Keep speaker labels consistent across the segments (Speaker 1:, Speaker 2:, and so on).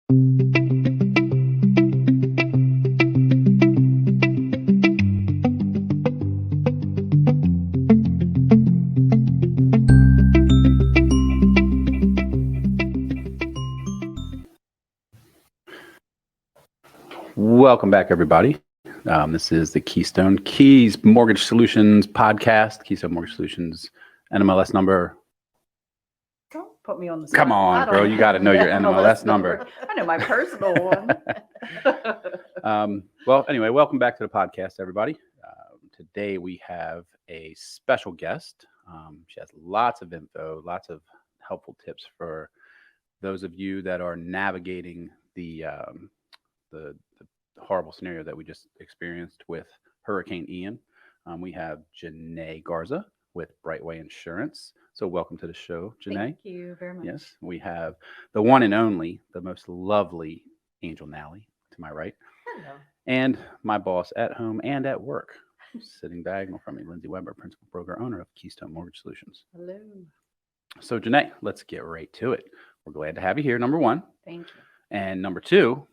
Speaker 1: Welcome back, everybody. This is the Keystone Keys Mortgage Solutions podcast. Keystone Mortgage Solutions NMLS number.
Speaker 2: Don't put me on the spot.
Speaker 1: Come on, girl. You got to know your NMLS number.
Speaker 2: I know my personal one.
Speaker 1: Well, anyway, welcome back to the podcast, everybody. Today we have a special guest. She has lots of info, lots of helpful tips for those of you that are navigating the horrible scenario that we just experienced with Hurricane Ian. We have Janae Garza with Brightway Insurance. So welcome to the show, Janae.
Speaker 2: Thank you very much.
Speaker 1: Yes, we have the one and only, the most lovely Angel Nally to my right.
Speaker 2: Hello.
Speaker 1: And my boss at home and at work, sitting diagonal from me, Lindsay Weber, principal broker owner of Keystone Mortgage Solutions.
Speaker 2: Hello.
Speaker 1: So Janae, let's get right to it. We're glad to have you here, number one.
Speaker 2: Thank you.
Speaker 1: And number two,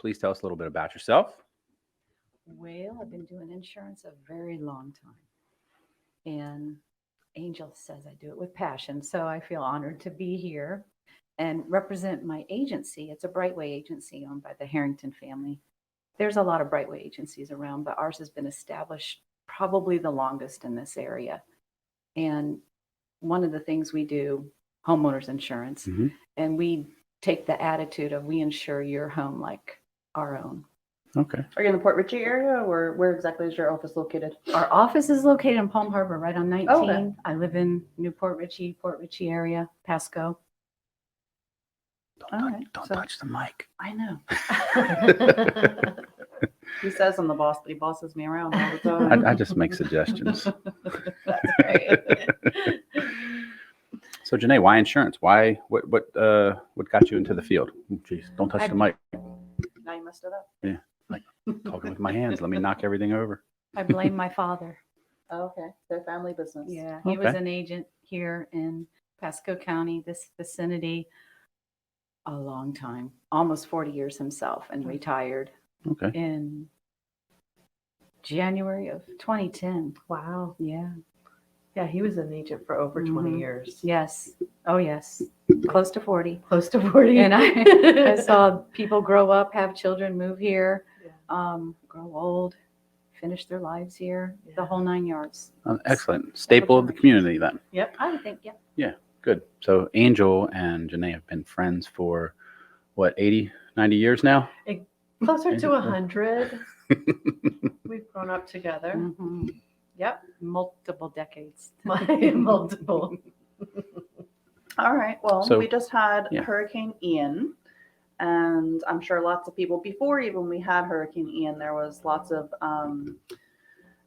Speaker 1: please tell us a little bit about yourself.
Speaker 2: Well, I've been doing insurance a very long time. And Angel says I do it with passion. So I feel honored to be here and represent my agency. It's a Brightway agency owned by the Harrington family. There's a lot of Brightway agencies around, but ours has been established probably the longest in this area. And one of the things we do, homeowners insurance, and we take the attitude of we insure your home like our own.
Speaker 1: Okay.
Speaker 3: Are you in the Port Richey area, or where exactly is your office located?
Speaker 2: Our office is located in Palm Harbor, right on 19.
Speaker 3: Okay.
Speaker 2: I live in Port Richey area, Pasco.
Speaker 1: Don't touch the mic.
Speaker 2: I know.
Speaker 3: He says I'm the boss, but he bosses me around all the time.
Speaker 1: I just make suggestions.
Speaker 2: That's right.
Speaker 1: So Janae, why insurance? Why? What got you into the field? Jeez, don't touch the mic.
Speaker 3: Now you messed it up.
Speaker 1: Yeah, like talking with my hands. Let me knock everything over.
Speaker 2: I blame my father.
Speaker 3: Oh, okay. Their family business.
Speaker 2: Yeah, he was an agent here in Pasco County, this vicinity, a long time, almost 40 years himself, and retired
Speaker 1: Okay.
Speaker 2: in January of 2010.
Speaker 4: Wow.
Speaker 2: Yeah.
Speaker 4: Yeah, he was an agent for over 20 years.
Speaker 2: Yes. Oh, yes. Close to 40.
Speaker 4: Close to 40.
Speaker 2: And I saw people grow up, have children, move here,
Speaker 4: Yeah.
Speaker 2: grow old, finish their lives here,
Speaker 4: Yeah.
Speaker 2: the whole 9 yards.
Speaker 1: Excellent. Staple of the community then.
Speaker 2: Yep. I would think, yeah.
Speaker 1: Yeah, good. So Angel and Janae have been friends for what, 80, 90 years now?
Speaker 4: Closer to 100. We've grown up together.
Speaker 2: Mhm.
Speaker 4: Yep.
Speaker 2: Multiple decades.
Speaker 4: Multiple.
Speaker 3: All right. Well,
Speaker 1: So-
Speaker 3: we just had
Speaker 1: yeah.
Speaker 3: Hurricane Ian, and I'm sure lots of people, before even we had Hurricane Ian, there was lots of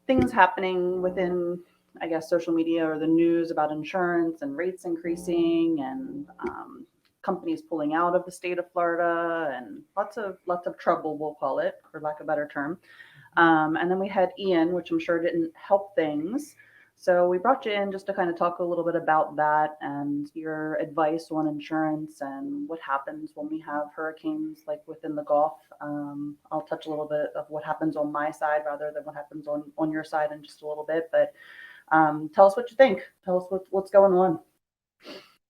Speaker 3: things happening within, I guess, social media or the news about insurance and rates increasing and companies pulling out of the state of Florida and lots of trouble, we'll call it, for lack of a better term. And then we had Ian, which I'm sure didn't help things. So we brought you in just to kind of talk a little bit about that and your advice on insurance and what happens when we have hurricanes like within the Gulf. I'll touch a little bit of what happens on my side rather than what happens on your side in just a little bit. But tell us what you think. Tell us what's going on.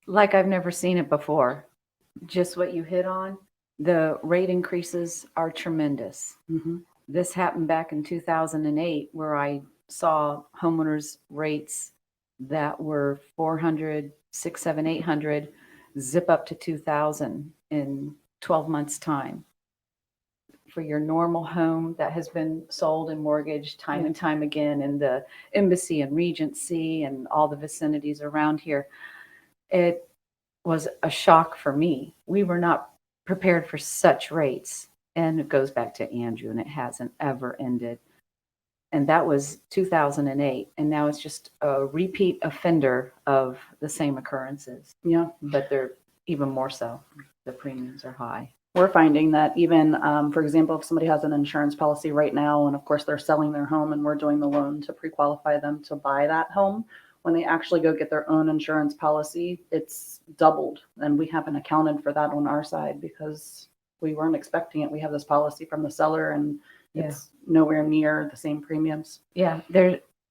Speaker 2: Like I've never seen it before. Just what you hit on. The rate increases are tremendous. This happened back in 2008 where I saw homeowners rates that were 400, 600, 700, 800 zip up to 2,000 in 12 months time. For your normal home that has been sold and mortgaged time and time again in the Embassy and Regency and all the vicinities around here, it was a shock for me. We were not prepared for such rates. And it goes back to Andrew, and it hasn't ever ended. And that was 2008. And now it's just a repeat offender of the same occurrences.
Speaker 3: Yeah.
Speaker 2: But they're even more so. The premiums are high.
Speaker 3: We're finding that even, for example, if somebody has an insurance policy right now, and of course they're selling their home and we're doing the loan to pre-qualify them to buy that home, when they actually go get their own insurance policy, it's doubled. And we haven't accounted for that on our side because we weren't expecting it. We have this policy from the seller and
Speaker 2: Yeah.
Speaker 3: it's nowhere near the same premiums.
Speaker 2: Yeah,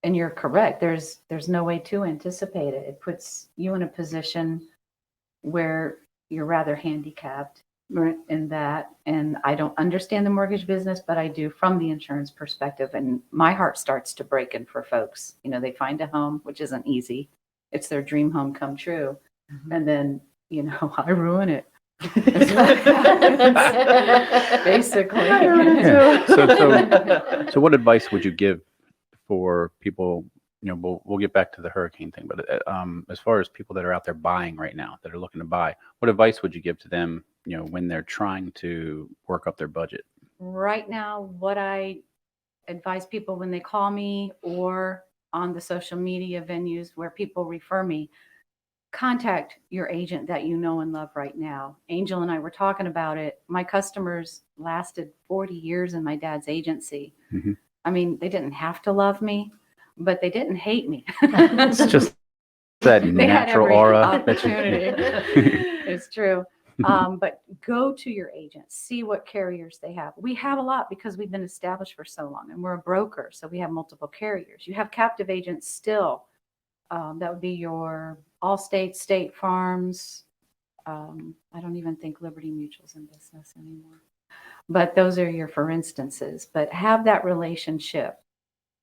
Speaker 2: and you're correct. There's no way to anticipate it. It puts you in a position where you're rather handicapped
Speaker 3: Right.
Speaker 2: in that. And I don't understand the mortgage business, but I do from the insurance perspective. And my heart starts to break in for folks. You know, they find a home, which isn't easy. It's their dream home come true.
Speaker 3: Mhm.
Speaker 2: And then, you know, I ruin it. Basically.
Speaker 3: I ruin it
Speaker 1: Yeah. So what advice would you give for people? You know, we'll get back to the hurricane thing, but as far as people that are out there buying right now, that are looking to buy, what advice would you give to them? You know, when they're trying to work up their budget.
Speaker 2: Right now, what I advise people when they call me or on the social media venues where people refer me, contact your agent that you know and love right now. Angel and I were talking about it. My customers lasted 40 years in my dad's agency.
Speaker 1: Mhm.
Speaker 2: I mean, they didn't have to love me, but they didn't hate me.
Speaker 1: It's just that
Speaker 2: They had
Speaker 1: natural
Speaker 2: every
Speaker 1: aura that you.
Speaker 2: opportunity. It's true. But go to your agent, see what carriers they have. We have a lot because we've been established for so long and we're a broker. So we have multiple carriers. You have captive agents still. That would be your Allstate, State Farms. I don't even think Liberty Mutual's in business anymore. But those are your for instances. But have that relationship.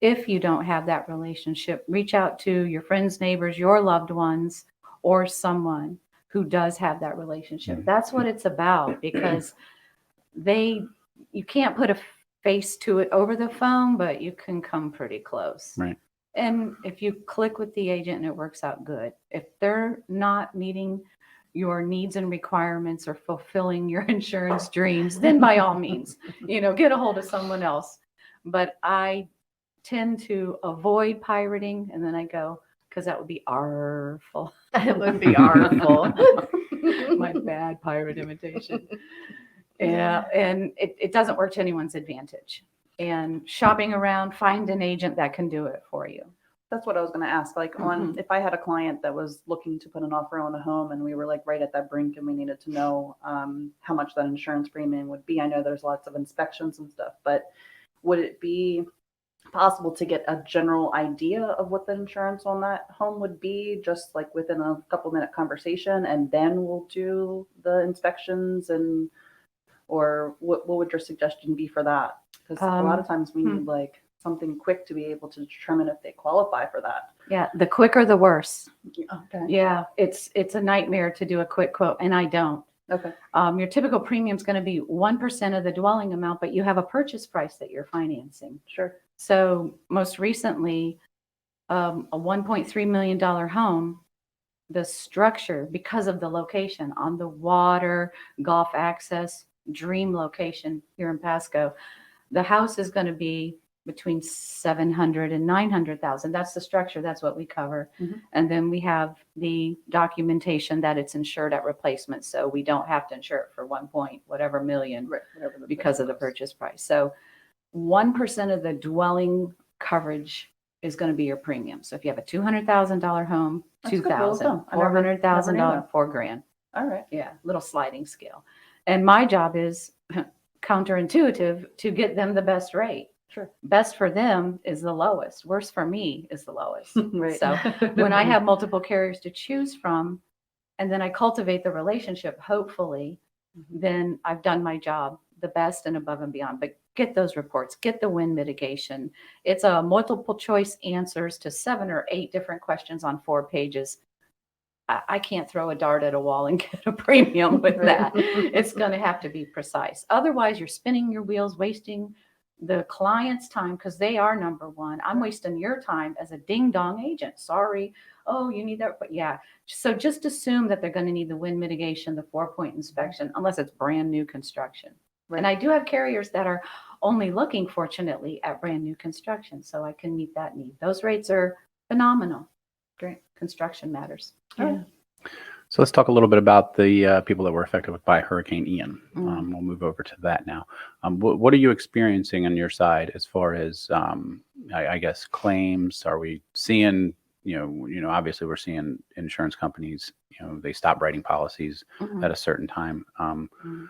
Speaker 2: If you don't have that relationship, reach out to your friends, neighbors, your loved ones, or someone who does have that relationship. That's what it's about, because you can't put a face to it over the phone, but you can come pretty close.
Speaker 1: Right.
Speaker 2: And if you click with the agent and it works out good, if they're not meeting your needs and requirements or fulfilling your insurance dreams, then by all means, get a hold of someone else. But I tend to avoid pirating, and then I go, because that would be artful.
Speaker 4: It would be artful.
Speaker 2: My bad pirate imitation. Yeah, and it doesn't work to anyone's advantage. And shopping around, find an agent that can do it for you.
Speaker 3: That's what I was going to ask. Like, if I had a client that was looking to put an offer on a home and we were like right at that brink and we needed to know how much that insurance premium would be. I know there's lots of inspections and stuff, but would it be possible to get a general idea of what the insurance on that home would be, just like within a couple minute conversation, and then we'll do the inspections? Or what would your suggestion be for that? Because a lot of times we need like something quick to be able to determine if they qualify for that.
Speaker 2: Yeah, the quicker the worse.
Speaker 3: Okay.
Speaker 2: Yeah, it's a nightmare to do a quick quote, and I don't.
Speaker 3: Okay.
Speaker 2: Your typical premium is going to be 1% of the dwelling amount, but you have a purchase price that you're financing.
Speaker 3: Sure.
Speaker 2: So most recently, a $1.3 million home, the structure, because of the location on the water, golf access, dream location here in Pasco, the house is going to be between 700 and 900,000. That's the structure. That's what we cover.
Speaker 3: Mhm.
Speaker 2: And then we have the documentation that it's insured at replacement. So we don't have to insure it for 1 point whatever million
Speaker 3: Right. Whatever
Speaker 2: because of the purchase price. So 1% of the dwelling coverage is going to be your premium. So if you have a $200,000 home,
Speaker 3: That's a good rule of
Speaker 2: $2,000,
Speaker 3: thumb. I never knew
Speaker 2: $400,000,
Speaker 3: that.
Speaker 2: $4,000.
Speaker 3: All right.
Speaker 2: Yeah, little sliding scale. And my job is counterintuitive to get them the best rate.
Speaker 3: Sure.
Speaker 2: Best for them is the lowest. Worst for me is the lowest.
Speaker 3: Right.
Speaker 2: So when I have multiple carriers to choose from, and then I cultivate the relationship, hopefully, then I've done my job the best and above and beyond. But get those reports, get the wind mitigation. It's a multiple choice answers to 7 or 8 different questions on 4 pages. I can't throw a dart at a wall and get a premium with that. It's going to have to be precise. Otherwise, you're spinning your wheels, wasting the client's time, because they are number one. I'm wasting your time as a ding dong agent. Sorry. Oh, you need that. But yeah. So just assume that they're going to need the wind mitigation, the 4-point inspection, unless it's brand new construction.
Speaker 3: Right.
Speaker 2: And I do have carriers that are only looking, fortunately, at brand new construction. So I can meet that need. Those rates are phenomenal. Great. Construction matters.
Speaker 3: Yeah.
Speaker 1: So let's talk a little bit about the people that were affected by Hurricane Ian.
Speaker 2: Mm.
Speaker 1: We'll move over to that now. What are you experiencing on your side as far as, I guess, claims? Are we seeing, obviously we're seeing insurance companies, they stop writing policies
Speaker 2: Mhm.
Speaker 1: at a certain time.
Speaker 2: Mhm.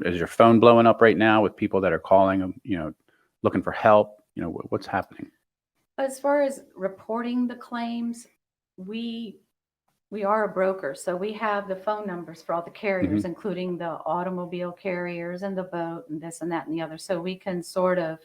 Speaker 1: Is your phone blowing up right now with people that are calling them, looking for help? What's happening?
Speaker 2: As far as reporting the claims, we are a broker, so we have the phone numbers for all the carriers, including the automobile carriers and the boat and this and that and the other. So we can sort of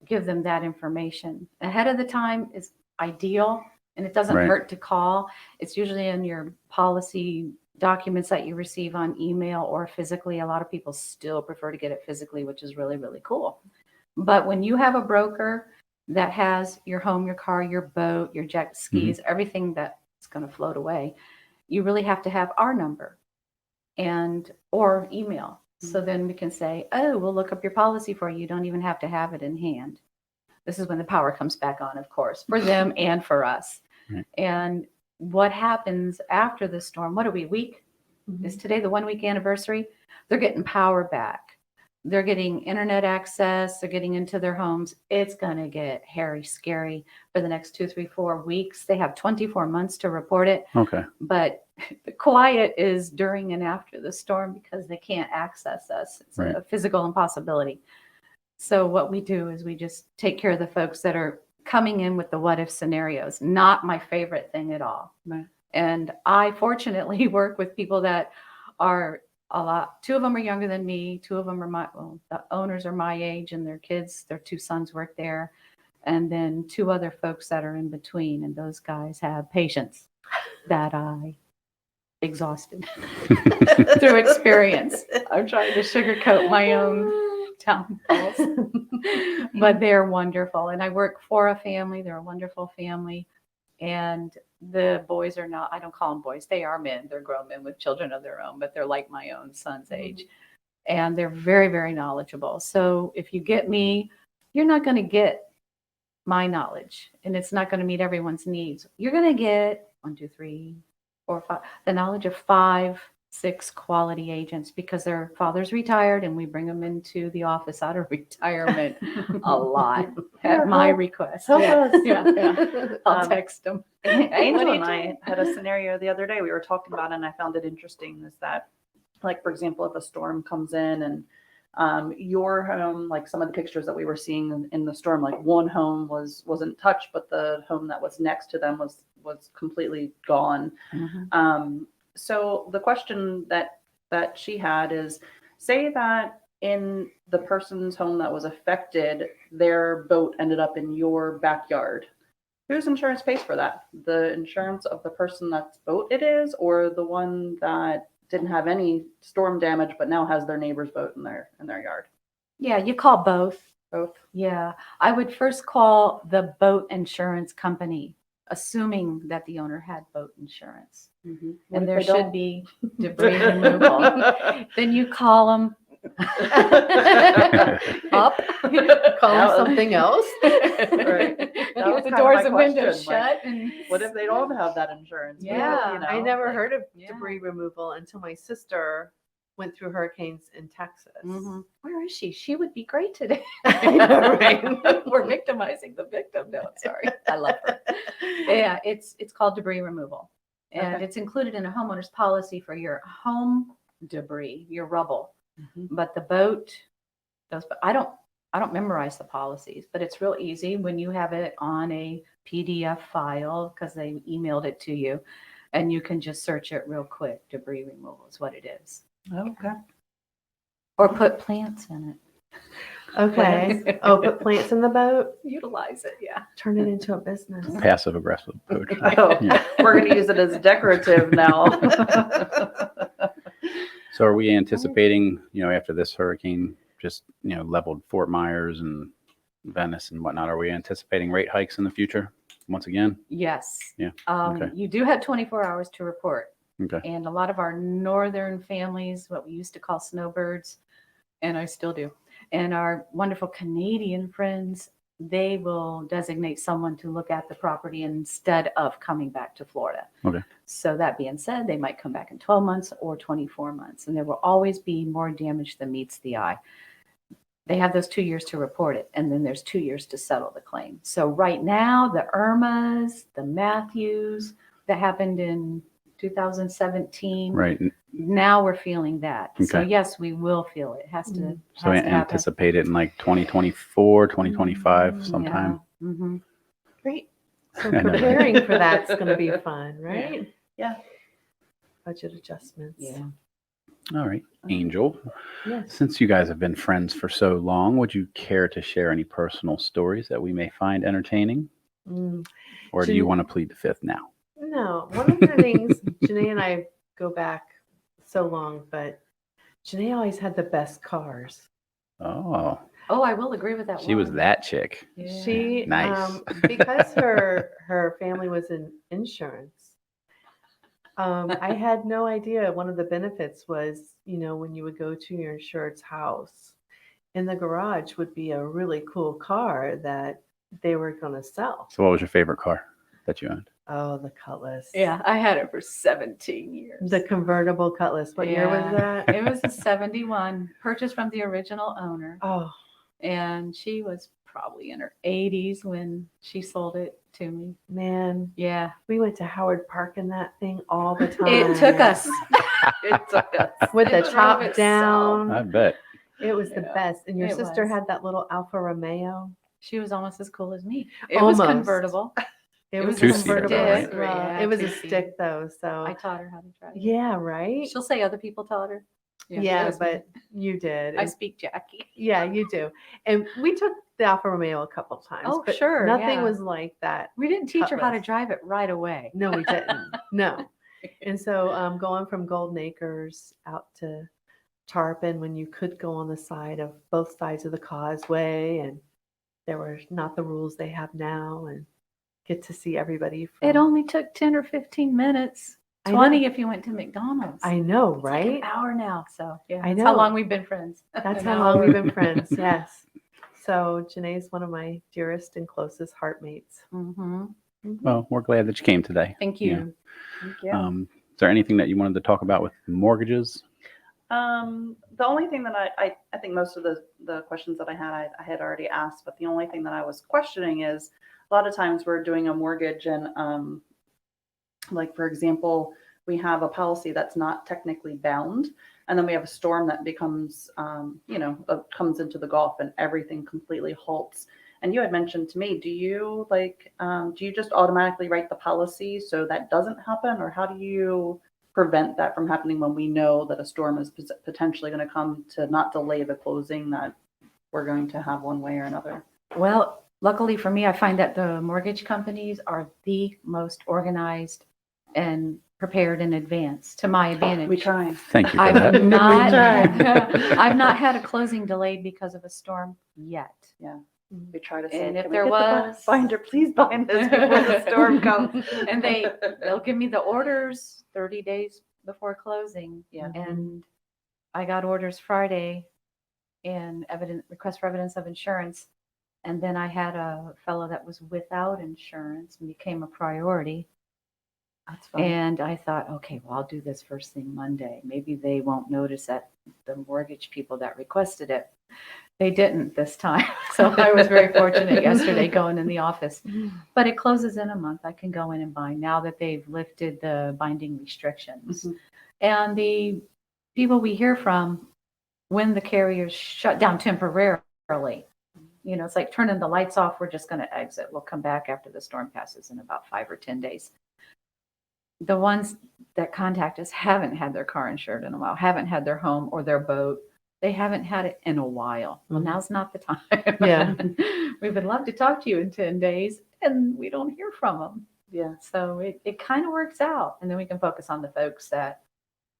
Speaker 2: give them that information ahead of the time is ideal, and it doesn't
Speaker 1: Right.
Speaker 2: hurt to call. It's usually in your policy documents that you receive on email or physically. A lot of people still prefer to get it physically, which is really, really cool. But when you have a broker that has your home, your car, your boat, your jet skis, everything that's going to float away, you really have to have our number or email. So then we can say, oh, we'll look up your policy for you. You don't even have to have it in hand. This is when the power comes back on, of course, for them and for us.
Speaker 1: Right.
Speaker 2: And what happens after the storm? What are we, week? Is today the 1 week anniversary? They're getting power back. They're getting internet access. They're getting into their homes. It's going to get hairy, scary for the next 2, 3, 4 weeks. They have 24 months to report it.
Speaker 1: Okay.
Speaker 2: But the quiet is during and after the storm because they can't access us. It's
Speaker 1: Right.
Speaker 2: a physical impossibility. So what we do is we just take care of the folks that are coming in with the what if scenarios. Not my favorite thing at all.
Speaker 3: Right.
Speaker 2: And I fortunately work with people that are a lot. 2 of them are younger than me. 2 of them are the owners are my age, and their kids, their 2 sons work there. And then 2 other folks that are in between. And those guys have patience that I exhausted through experience. I'm trying to sugarcoat my own downfalls, but they're wonderful. And I work for a family. They're a wonderful family. And the boys are not, I don't call them boys. They are men. They're grown men with children of their own, but they're like my own son's age. And they're very, very knowledgeable. So if you get me, you're not going to get my knowledge, and it's not going to meet everyone's needs. You're going to get 1, 2, 3, 4, 5, the knowledge of 5, 6 quality agents because their father's retired, and we bring them into the office out of retirement a lot at my request.
Speaker 4: Help
Speaker 2: Yeah,
Speaker 4: us.
Speaker 2: yeah. I'll
Speaker 3: Um,
Speaker 2: text them.
Speaker 3: Angel and I had a scenario the other day we were talking about, and I found it interesting is that, like, for example, if a storm comes in and your home, like some of the pictures that we were seeing in the storm, like one home wasn't touched, but the home that was next to them was completely gone. So the question that she had is, say that in the person's home that was affected, their boat ended up in your backyard. Whose insurance pays for that? The insurance of the person that's boat it is, or the one that didn't have any storm damage but now has their neighbor's boat in their yard?
Speaker 2: Yeah, you call both.
Speaker 3: Both.
Speaker 2: Yeah, I would first call the boat insurance company, assuming that the owner had boat insurance. And there should be debris removal. Then you call them up,
Speaker 4: Call them something else.
Speaker 3: Right. That was
Speaker 2: Keep the
Speaker 3: kind of
Speaker 2: doors
Speaker 3: my
Speaker 2: and windows
Speaker 3: question, like,
Speaker 2: shut. And
Speaker 3: What if they don't have that insurance?
Speaker 2: Yeah,
Speaker 3: You know,
Speaker 4: I never
Speaker 3: like,
Speaker 4: heard of
Speaker 2: yeah.
Speaker 4: debris removal until my sister went through hurricanes in Texas.
Speaker 2: Where is she? She would be great today.
Speaker 4: I know, right?
Speaker 2: We're victimizing the victim. No, I'm sorry. I love her. Yeah, it's called debris removal. And
Speaker 3: Okay.
Speaker 2: it's included in a homeowner's policy for your home debris, your rubble. But the boat, I don't memorize the policies, but it's real easy when you have it on a PDF file because they emailed it to you, and you can just search it real quick. Debris removal is what it is.
Speaker 3: Okay.
Speaker 2: Or put plants in it.
Speaker 4: Okay. Oh, put plants in the boat?
Speaker 2: Utilize it, yeah.
Speaker 4: Turn it into a business.
Speaker 1: Passive aggressive approach.
Speaker 3: Oh,
Speaker 1: Yeah.
Speaker 3: we're going to use it as decorative now.
Speaker 1: So are we anticipating, after this hurricane just, leveled Fort Myers and Venice and whatnot, are we anticipating rate hikes in the future once again?
Speaker 2: Yes.
Speaker 1: Yeah, okay.
Speaker 2: You do have 24 hours to report.
Speaker 1: Okay.
Speaker 2: And a lot of our northern families, what we used to call snowbirds, and I still do, and our wonderful Canadian friends, they will designate someone to look at the property instead of coming back to Florida.
Speaker 1: Okay.
Speaker 2: So that being said, they might come back in 12 months or 24 months, and there will always be more damage than meets the eye. they have those 2 years to report it, and then there's 2 years to settle the claim. So right now, the Irmas, the Matthews, that happened in 2017.
Speaker 1: Right.
Speaker 2: Now we're feeling that. So
Speaker 1: Okay.
Speaker 2: yes, we will feel it. It has to,
Speaker 4: Mhm.
Speaker 1: So
Speaker 2: has to happen.
Speaker 1: anticipate it in like 2024, 2025 sometime.
Speaker 2: Yeah. Mm-hmm.
Speaker 3: Great.
Speaker 4: So
Speaker 1: I know, right?
Speaker 4: preparing for that's going to be fun, right?
Speaker 3: Yeah.
Speaker 4: Budget adjustments.
Speaker 2: Yeah.
Speaker 1: All right. Angel,
Speaker 4: Yes.
Speaker 1: since you guys have been friends for so long, would you care to share any personal stories that we may find entertaining?
Speaker 4: Mm.
Speaker 1: Or do you
Speaker 4: Jan-
Speaker 1: want to plead the fifth now?
Speaker 4: No, one of the things, Janae and I go back so long, but Janae always had the best cars.
Speaker 1: Oh,
Speaker 2: Oh, I will agree with that.
Speaker 1: she was
Speaker 2: one.
Speaker 1: that chick.
Speaker 2: Yeah.
Speaker 4: She,
Speaker 1: Nice.
Speaker 4: because her family was in insurance, I had no idea one of the benefits was, when you would go to your insured's house, in the garage would be a really cool car that they were going to sell.
Speaker 1: So what was your favorite car that you owned?
Speaker 4: Oh, the Cutlass.
Speaker 2: Yeah, I had it for 17 years.
Speaker 4: The convertible Cutlass. What year was
Speaker 2: Yeah.
Speaker 4: that?
Speaker 2: It was a 71, purchased from the original owner.
Speaker 4: Oh,
Speaker 2: And she was probably in her 80s when she sold it to me.
Speaker 4: man.
Speaker 2: Yeah.
Speaker 4: We went to Howard Park in that thing all the time.
Speaker 2: It took us. It took us.
Speaker 4: With the
Speaker 2: It drove
Speaker 4: top
Speaker 2: itself.
Speaker 4: down.
Speaker 1: I bet.
Speaker 4: It was the
Speaker 2: Yeah,
Speaker 4: best. And your
Speaker 2: it
Speaker 4: sister
Speaker 2: was.
Speaker 4: had that little Alfa Romeo.
Speaker 2: She was almost as cool as me. It was
Speaker 4: Almost.
Speaker 2: convertible.
Speaker 4: It
Speaker 2: was
Speaker 4: was
Speaker 1: a
Speaker 4: convertible
Speaker 1: two-seater,
Speaker 4: as
Speaker 1: right?
Speaker 4: well.
Speaker 2: Yeah,
Speaker 4: It was a
Speaker 2: two-seater.
Speaker 4: stick though, so
Speaker 2: I taught her how to drive.
Speaker 4: yeah, right.
Speaker 2: She'll say other people taught her. it
Speaker 4: Yeah,
Speaker 2: was
Speaker 4: but
Speaker 2: me.
Speaker 4: you did.
Speaker 2: I
Speaker 4: And-
Speaker 2: speak Jackie.
Speaker 4: yeah, you do. And we took the Alfa Romeo a couple times.
Speaker 2: Oh,
Speaker 4: but
Speaker 2: sure,
Speaker 4: Nothing
Speaker 2: yeah.
Speaker 4: was like that.
Speaker 2: We didn't teach her how to
Speaker 4: Cutlass.
Speaker 2: drive it right away.
Speaker 4: No, we didn't. No. And so going from Golden Acres out to Tarpon when you could go on the side of both sides of the causeway and there were not the rules they have now and get to see everybody from
Speaker 2: It only took 10 or 15 minutes.
Speaker 4: I know.
Speaker 2: 20 if you went to McDonald's.
Speaker 4: I know,
Speaker 2: It's like
Speaker 4: right?
Speaker 2: an hour now. So yeah,
Speaker 4: I
Speaker 2: that's how
Speaker 4: know.
Speaker 2: long we've been friends.
Speaker 4: That's
Speaker 2: An
Speaker 4: how long
Speaker 2: hour.
Speaker 4: we've been friends. Yes. So Janae's one of my dearest and closest heartmates.
Speaker 2: Mm-hmm.
Speaker 1: Well, we're glad that you came today.
Speaker 2: Thank
Speaker 1: Yeah.
Speaker 2: you.
Speaker 3: Thank you.
Speaker 1: Is there anything that you wanted to talk about with mortgages?
Speaker 3: The only thing that I think most of the questions that I had already asked, but the only thing that I was questioning is a lot of times we're doing a mortgage and like for example, we have a policy that's not technically bound, and then we have a storm that becomes comes into the Gulf and everything completely halts. And you had mentioned to me, do you just automatically write the policy so that doesn't happen, or how do you prevent that from happening when we know that a storm is potentially going to come to not delay the closing that we're going to have one way or another?
Speaker 2: Well, luckily for me, I find that the mortgage companies are the most organized and prepared in advance, to my advantage.
Speaker 3: We try.
Speaker 1: Thank you for
Speaker 2: I've
Speaker 1: that.
Speaker 2: not,
Speaker 3: tried.
Speaker 2: I've not had a closing delayed because of a storm yet.
Speaker 3: We try to say,
Speaker 2: And if
Speaker 3: "Can we
Speaker 2: there
Speaker 3: get the
Speaker 2: was-
Speaker 3: binder, please bind this before the storm comes."
Speaker 2: And they'll give me the orders 30 days before closing.
Speaker 3: Yeah.
Speaker 2: And I got orders Friday and request for evidence of insurance. And then I had a fellow that was without insurance and became a priority.
Speaker 3: That's fine.
Speaker 2: And I thought, okay, well, I'll do this first thing Monday. Maybe they won't notice that the mortgage people that requested it. They didn't this time. So I was very fortunate yesterday going in the office. But it closes in a month. I can go in and bind now that they've lifted the binding restrictions.
Speaker 3: Mhm.
Speaker 2: And the people we hear from when the carriers shut down temporarily, it's like turning the lights off. We're just going to exit. We'll come back after the storm passes in about 5 or 10 days. The ones that contact us haven't had their car insured in a while, haven't had their home or their boat. They haven't had it in a while. Well,
Speaker 4: Mhm.
Speaker 2: now's not the time.
Speaker 4: Yeah.
Speaker 2: We would love to talk to you in 10 days, and we don't hear from them.
Speaker 3: Yeah.
Speaker 2: So it kind of works out. And then we can focus on the folks that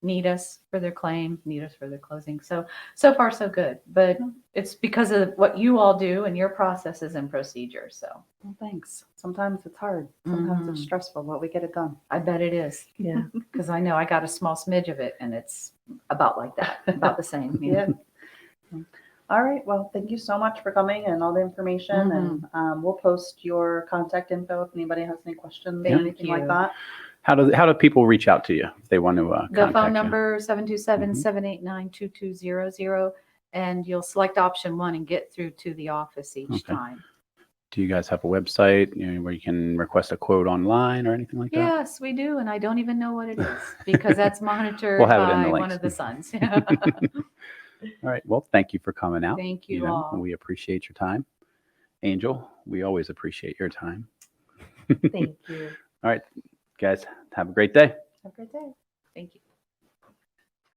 Speaker 2: need us for their claim, need us for their closing. So far, so good. But it's because of what you all do and your processes and procedures. So
Speaker 3: Well, thanks. Sometimes it's hard. Sometimes it's
Speaker 2: Mhm.
Speaker 3: stressful, but we get it done.
Speaker 2: I bet it is.
Speaker 4: Yeah.
Speaker 2: Because I know I got a small smidge of it, and it's about like that, about the same.
Speaker 3: Yeah. All right. Well, thank you so much for coming and all the information. And we'll post your contact info if anybody has any questions or
Speaker 2: Thank
Speaker 3: anything like
Speaker 2: you.
Speaker 3: that.
Speaker 1: How do people reach out to you if they want to
Speaker 2: The
Speaker 1: contact
Speaker 2: phone
Speaker 1: you?
Speaker 2: number 727-789-2200. and you'll select option 1 and get through to the office each
Speaker 1: Okay.
Speaker 2: time.
Speaker 1: Do you guys have a website, where you can request a quote online or anything like that?
Speaker 2: Yes, we do, and I don't even know what it is because that's monitored
Speaker 1: We'll have it in
Speaker 2: by
Speaker 1: the
Speaker 2: one
Speaker 1: links.
Speaker 2: of the sons.
Speaker 1: All right. Well, thank you for coming out.
Speaker 2: Thank you all.
Speaker 1: We appreciate your time. Angel, we always appreciate your time.
Speaker 4: Thank you.
Speaker 1: All right, guys, have a great day.
Speaker 2: Have a great day. Thank you.